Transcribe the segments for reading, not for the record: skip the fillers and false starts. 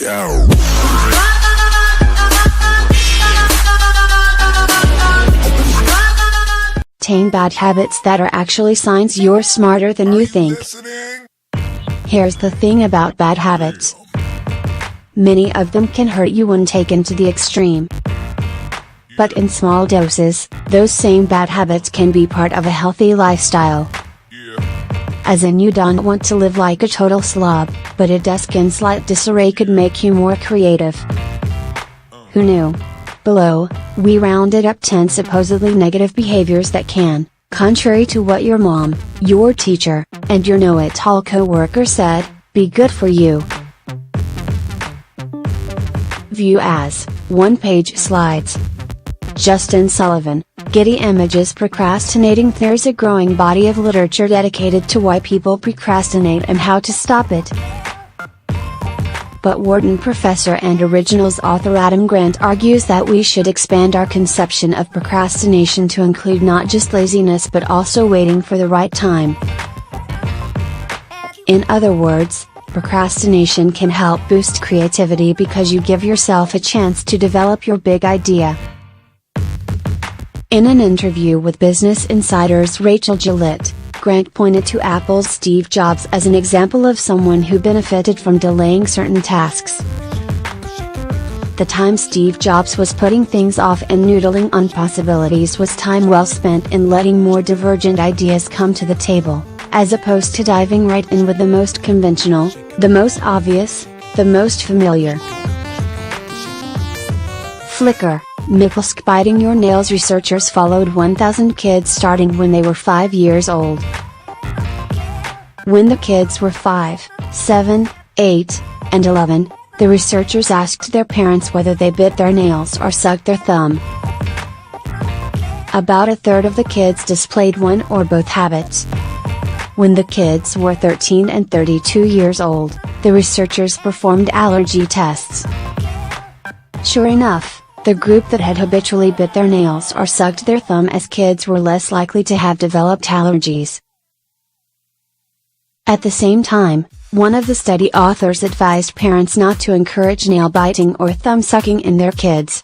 Yo. Tame bad habits that are actually signs you're smarter than you think. Here's the thing about bad habits. Many of them can hurt you when taken to the extreme. But in small doses, those same bad habits can be part of a healthy lifestyle. As in, you don't want to live like a total slob, but a desk in slight disarray could make you more creative. Who knew? Below, we rounded up 10 supposedly negative behaviors that can, contrary to what your mom, your teacher, and your know-it-all co-worker said, be good for you. View as one-page slides. Justin Sullivan, Getty Images. Procrastinating. There's a growing body of literature dedicated to why people procrastinate and how to stop it. But Wharton professor and Originals author Adam Grant argues that we should expand our conception of procrastination to include not just laziness but also waiting for the right time. In other words, procrastination can help boost creativity because you give yourself a chance to develop your big idea. In an interview with Business Insider's Rachel Gillette, Grant pointed to Apple's Steve Jobs as an example of someone who benefited from delaying certain tasks. The time Steve Jobs was putting things off and noodling on possibilities was time well spent in letting more divergent ideas come to the table, as opposed to diving right in with the most conventional, the most obvious, the most familiar. Flickr, Mikkelsk biting your nails. Researchers followed 1,000 kids starting when they were 5 years old. When the kids were 5, 7, 8, and 11, the researchers asked their parents whether they bit their nails or sucked their thumb. About a third of the kids displayed one or both habits. When the kids were 13 and 32 years old, the researchers performed allergy tests. Sure enough, the group that had habitually bit their nails or sucked their thumb as kids were less likely to have developed allergies. At the same time, one of the study authors advised parents not to encourage nail biting or thumb sucking in their kids.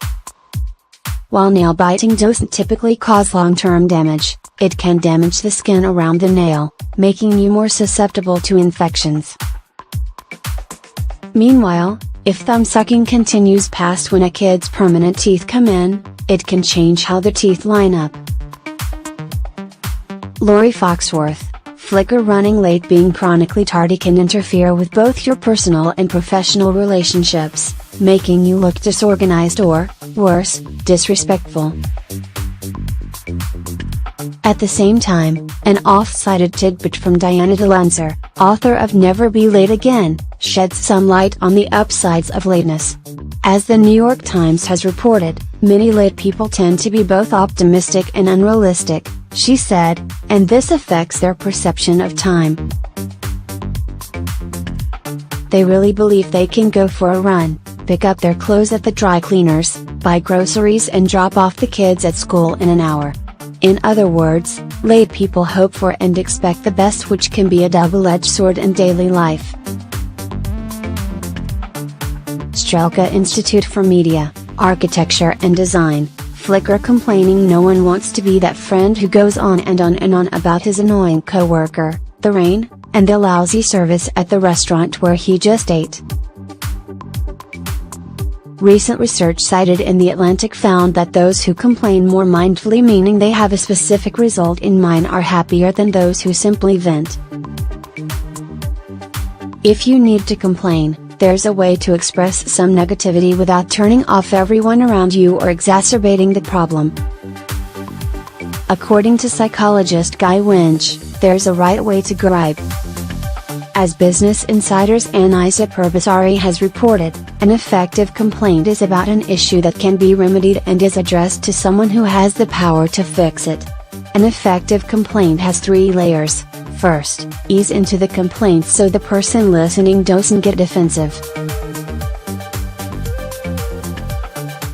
While nail biting doesn't typically cause long-term damage, it can damage the skin around the nail, making you more susceptible to infections. Meanwhile, if thumb sucking continues past when a kid's permanent teeth come in, it can change how the teeth line up. Lori Foxworth, Flickr. Running late. Being chronically tardy can interfere with both your personal and professional relationships, making you look disorganized or, worse, disrespectful. At the same time, an off-cited tidbit from Diana DeLancer, author of Never Be Late Again, sheds some light on the upsides of lateness. As the New York Times has reported, many late people tend to be both optimistic and unrealistic, she said, and this affects their perception of time. They really believe they can go for a run, pick up their clothes at the dry cleaners, buy groceries and drop off the kids at school in an hour. In other words, late people hope for and expect the best, which can be a double-edged sword in daily life. Strelka Institute for Media, Architecture and Design, Flickr. Complaining. No one wants to be that friend who goes on and on and on about his annoying coworker, the rain, and the lousy service at the restaurant where he just ate. Recent research cited in The Atlantic found that those who complain more mindfully, meaning they have a specific result in mind, are happier than those who simply vent. If you need to complain, there's a way to express some negativity without turning off everyone around you or exacerbating the problem. According to psychologist Guy Winch, there's a right way to gripe. As Business Insider's Anisa Purbasari has reported, an effective complaint is about an issue that can be remedied and is addressed to someone who has the power to fix it. An effective complaint has 3 layers. First, ease into the complaint so the person listening doesn't get defensive.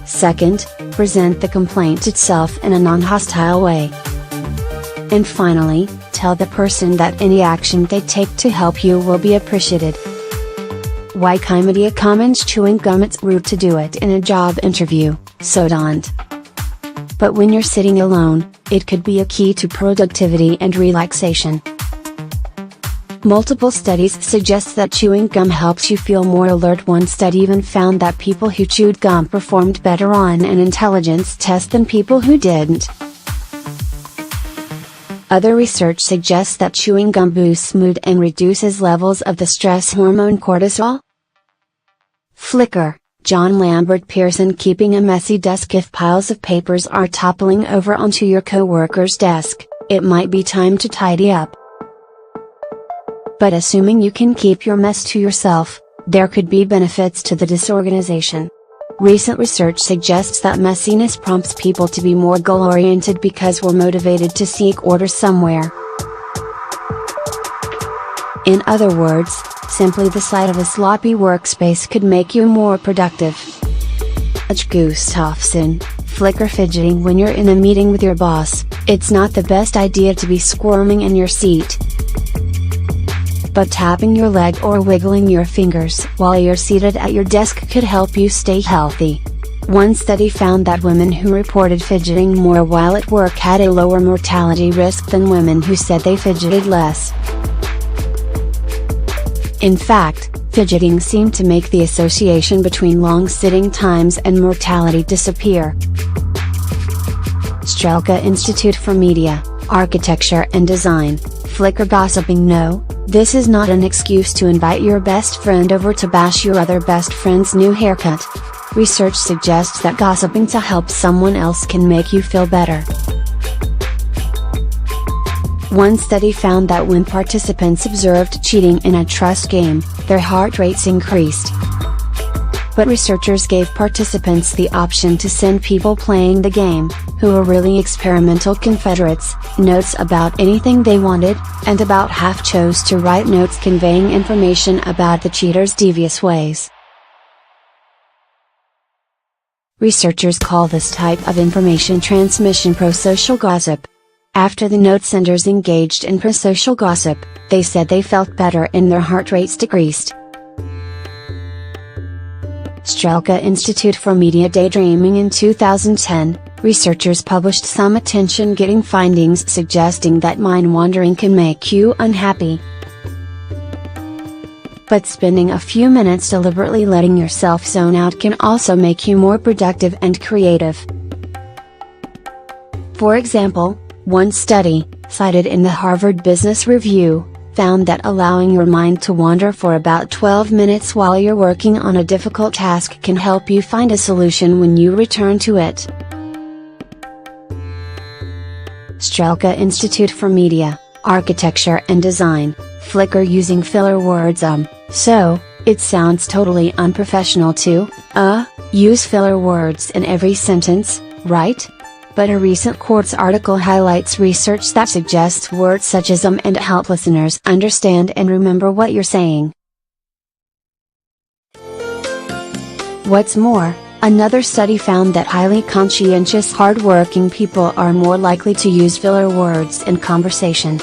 Second, present the complaint itself in a non-hostile way. And finally, tell the person that any action they take to help you will be appreciated. Wikimedia Commons. Chewing gum, it's rude to do it in a job interview, so don't. But when you're sitting alone, it could be a key to productivity and relaxation. Multiple studies suggest that chewing gum helps you feel more alert. One study even found that people who chewed gum performed better on an intelligence test than people who didn't. Other research suggests that chewing gum boosts mood and reduces levels of the stress hormone cortisol. Flickr, John Lambert Pearson. Keeping a messy desk. If piles of papers are toppling over onto your coworker's desk, it might be time to tidy up. But assuming you can keep your mess to yourself, there could be benefits to the disorganization. Recent research suggests that messiness prompts people to be more goal-oriented because we're motivated to seek order somewhere. In other words, simply the sight of a sloppy workspace could make you more productive. H. Gustafson, Flickr. Fidgeting when you're in a meeting with your boss, it's not the best idea to be squirming in your seat. But tapping your leg or wiggling your fingers while you're seated at your desk could help you stay healthy. One study found that women who reported fidgeting more while at work had a lower mortality risk than women who said they fidgeted less. In fact, fidgeting seemed to make the association between long sitting times and mortality disappear. Strelka Institute for Media, Architecture and Design, Flickr. Gossiping. No, this is not an excuse to invite your best friend over to bash your other best friend's new haircut. Research suggests that gossiping to help someone else can make you feel better. One study found that when participants observed cheating in a trust game, their heart rates increased. But researchers gave participants the option to send people playing the game, who were really experimental Confederates, notes about anything they wanted, and about half chose to write notes conveying information about the cheaters' devious ways. Researchers call this type of information transmission prosocial gossip. After the note senders engaged in prosocial gossip, they said they felt better and their heart rates decreased. Strelka Institute for Media Daydreaming. In 2010, researchers published some attention-getting findings suggesting that mind-wandering can make you unhappy. But spending a few minutes deliberately letting yourself zone out can also make you more productive and creative. For example, one study, cited in the Harvard Business Review, found that allowing your mind to wander for about 12 minutes while you're working on a difficult task can help you find a solution when you return to it. Strelka Institute for Media, Architecture and Design, Flickr. Using filler words. So, it sounds totally unprofessional to, use filler words in every sentence, right? But a recent Quartz article highlights research that suggests words such as and help listeners understand and remember what you're saying. What's more, another study found that highly conscientious, hardworking people are more likely to use filler words in conversation.